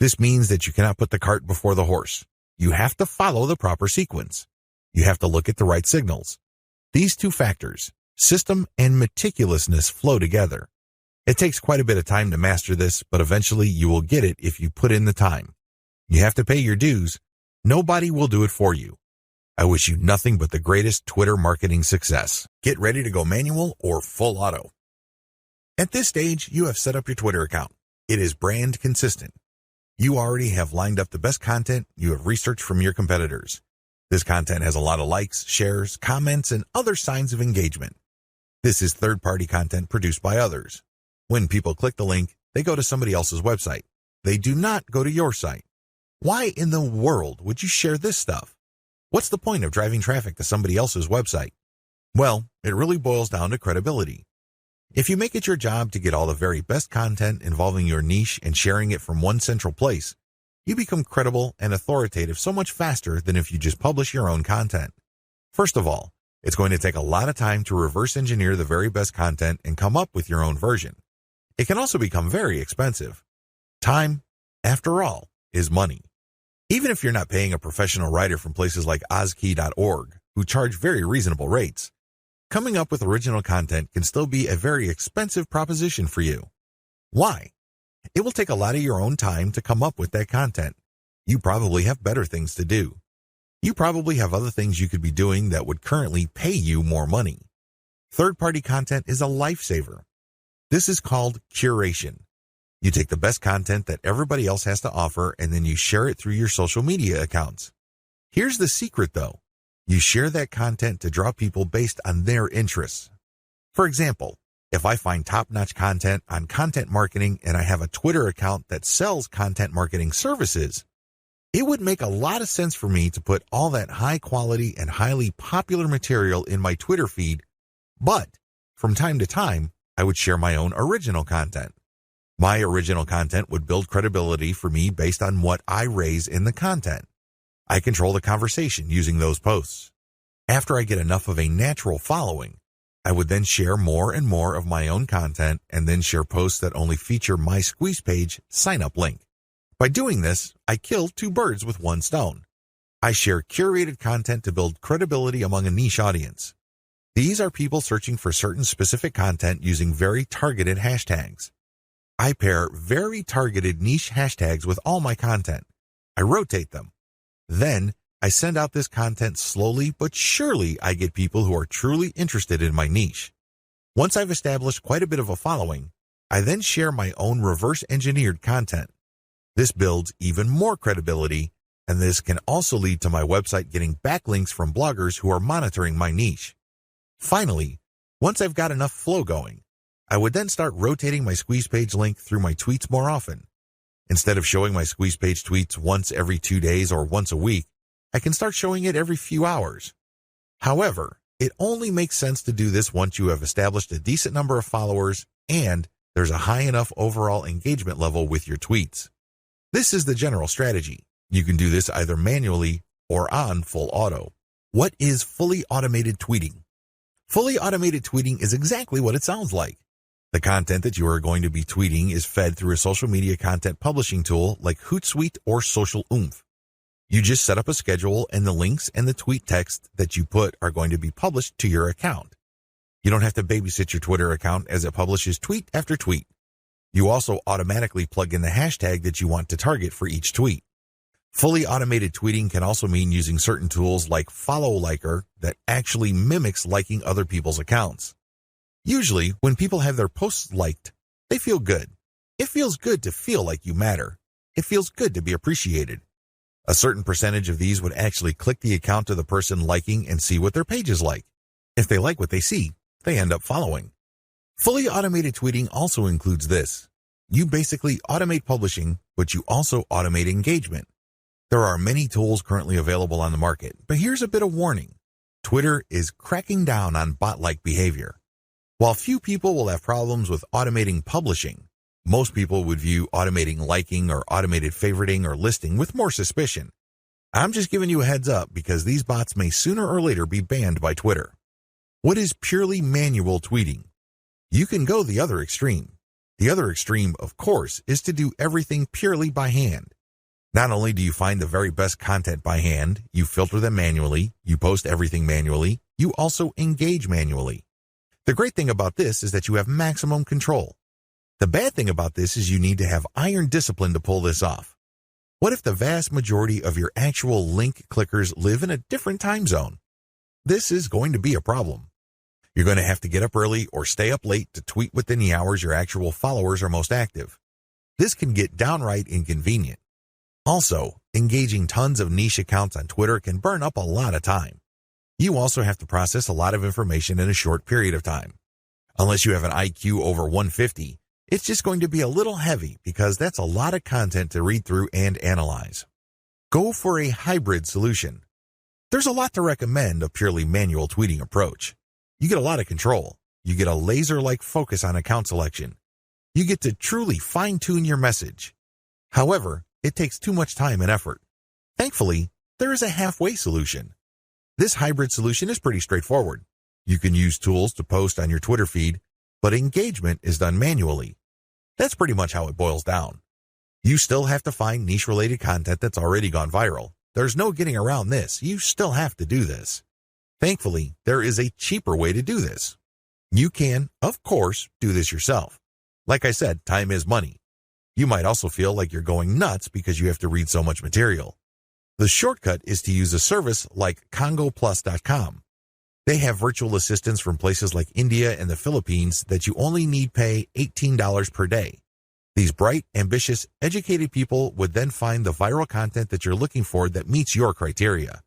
This means that you cannot put the cart before the horse. You have to follow the proper sequence. You have to look at the right signals. These two factors, system and meticulousness, flow together. It takes quite a bit of time to master this, but eventually you will get it if you put in the time. You have to pay your dues. Nobody will do it for you. I wish you nothing but the greatest Twitter marketing success. Get ready to go manual or full auto. At this stage, you have set up your Twitter account. It is brand consistent. You already have lined up the best content you have researched from your competitors. This content has a lot of likes, shares, comments, and other signs of engagement. This is third-party content produced by others. When people click the link, they go to somebody else's website. They do not go to your site. Why in the world would you share this stuff? What's the point of driving traffic to somebody else's website? Well, it really boils down to credibility. If you make it your job to get all the very best content involving your niche and sharing it from one central place, you become credible and authoritative so much faster than if you just publish your own content. First of all, it's going to take a lot of time to reverse engineer the very best content and come up with your own version. It can also become very expensive. Time, after all, is money. Even if you're not paying a professional writer from places like Ozkey.org, who charge very reasonable rates, coming up with original content can still be a very expensive proposition for you. Why? It will take a lot of your own time to come up with that content. You probably have better things to do. You probably have other things you could be doing that would currently pay you more money. Third-party content is a lifesaver. This is called curation. You take the best content that everybody else has to offer and then you share it through your social media accounts. Here's the secret though. You share that content to draw people based on their interests. For example, if I find top-notch content on content marketing and I have a Twitter account that sells content marketing services, it would make a lot of sense for me to put all that high-quality and highly popular material in my Twitter feed, but from time to time, I would share my own original content. My original content would build credibility for me based on what I raise in the content. I control the conversation using those posts. After I get enough of a natural following, I would then share more and more of my own content and then share posts that only feature my Squeeze Page sign-up link. By doing this, I kill 2 birds with 1 stone. I share curated content to build credibility among a niche audience. These are people searching for certain specific content using very targeted hashtags. I pair very targeted niche hashtags with all my content. I rotate them. Then, I send out this content slowly but surely. I get people who are truly interested in my niche. Once I've established quite a bit of a following, I then share my own reverse-engineered content. This builds even more credibility, and this can also lead to my website getting backlinks from bloggers who are monitoring my niche. Finally, once I've got enough flow going, I would then start rotating my Squeeze Page link through my tweets more often. Instead of showing my Squeeze Page tweets once every 2 days or once a week, I can start showing it every few hours. However, it only makes sense to do this once you have established a decent number of followers and there's a high enough overall engagement level with your tweets. This is the general strategy. You can do this either manually or on full auto. What is fully automated tweeting? Fully automated tweeting is exactly what it sounds like. The content that you are going to be tweeting is fed through a social media content publishing tool like Hootsuite or Social Oomph. You just set up a schedule and the links and the tweet text that you put are going to be published to your account. You don't have to babysit your Twitter account as it publishes tweet after tweet. You also automatically plug in the hashtag that you want to target for each tweet. Fully automated tweeting can also mean using certain tools like Follow Liker that actually mimics liking other people's accounts. Usually, when people have their posts liked, they feel good. It feels good to feel like you matter. It feels good to be appreciated. A certain percentage of these would actually click the account of the person liking and see what their page is like. If they like what they see, they end up following. Fully automated tweeting also includes this. You basically automate publishing, but you also automate engagement. There are many tools currently available on the market, but here's a bit of warning. Twitter is cracking down on bot-like behavior. While few people will have problems with automating publishing, most people would view automating liking or automated favoriting or listing with more suspicion. I'm just giving you a heads up because these bots may sooner or later be banned by Twitter. What is purely manual tweeting? You can go the other extreme. The other extreme, of course, is to do everything purely by hand. Not only do you find the very best content by hand, you filter them manually, you post everything manually, you also engage manually. The great thing about this is that you have maximum control. The bad thing about this is you need to have iron discipline to pull this off. What if the vast majority of your actual link clickers live in a different time zone? This is going to be a problem. You're going to have to get up early or stay up late to tweet within the hours your actual followers are most active. This can get downright inconvenient. Also, engaging tons of niche accounts on Twitter can burn up a lot of time. You also have to process a lot of information in a short period of time. Unless you have an IQ over 150, it's just going to be a little heavy because that's a lot of content to read through and analyze. Go for a hybrid solution. There's a lot to recommend a purely manual tweeting approach. You get a lot of control. You get a laser-like focus on account selection. You get to truly fine-tune your message. However, it takes too much time and effort. Thankfully, there is a halfway solution. This hybrid solution is pretty straightforward. You can use tools to post on your Twitter feed, but engagement is done manually. That's pretty much how it boils down. You still have to find niche-related content that's already gone viral. There's no getting around this. You still have to do this. Thankfully, there is a cheaper way to do this. You can, of course, do this yourself. Like I said, time is money. You might also feel like you're going nuts because you have to read so much material. The shortcut is to use a service like congoplus.com. They have virtual assistants from places like India and the Philippines that you only need pay $18 per day. These bright, ambitious, educated people would then find the viral content that you're looking for that meets your criteria.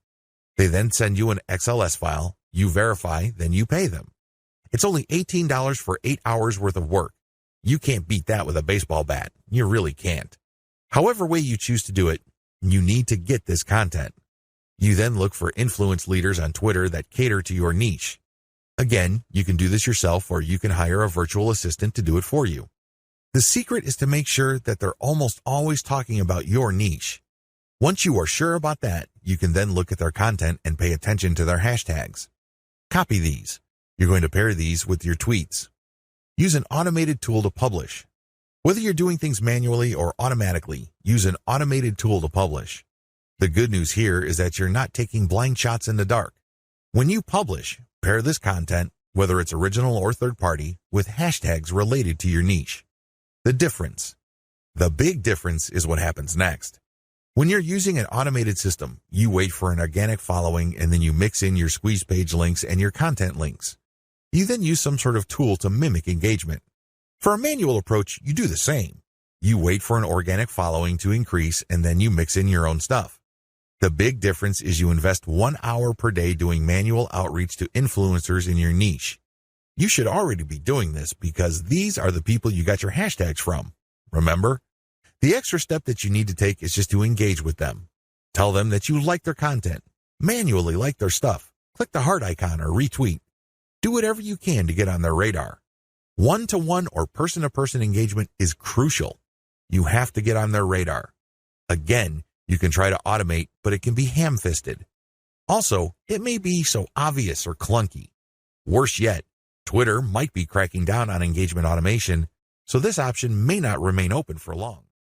They then send you an XLS file, you verify, then you pay them. It's only $18 for 8 hours worth of work. You can't beat that with a baseball bat. You really can't. However way you choose to do it, you need to get this content. You then look for influence leaders on Twitter that cater to your niche. Again, you can do this yourself or you can hire a virtual assistant to do it for you. The secret is to make sure that they're almost always talking about your niche. Once you are sure about that, you can then look at their content and pay attention to their hashtags. Copy these. You're going to pair these with your tweets. Use an automated tool to publish. Whether you're doing things manually or automatically, use an automated tool to publish. The good news here is that you're not taking blind shots in the dark. When you publish, pair this content, whether it's original or third-party, with hashtags related to your niche. The difference. The big difference is what happens next. When you're using an automated system, you wait for an organic following and then you mix in your squeeze page links and your content links. You then use some sort of tool to mimic engagement. For a manual approach, you do the same. You wait for an organic following to increase and then you mix in your own stuff. The big difference is you invest 1 hour per day doing manual outreach to influencers in your niche. You should already be doing this because these are the people you got your hashtags from. Remember? The extra step that you need to take is just to engage with them. Tell them that you like their content. Manually like their stuff. Click the heart icon or retweet. Do whatever you can to get on their radar. One-to-one or person-to-person engagement is crucial. You have to get on their radar. Again, you can try to automate, but it can be ham-fisted. Also, it may be so obvious or clunky. Worse yet, Twitter might be cracking down on engagement automation, so this option may not remain open for long.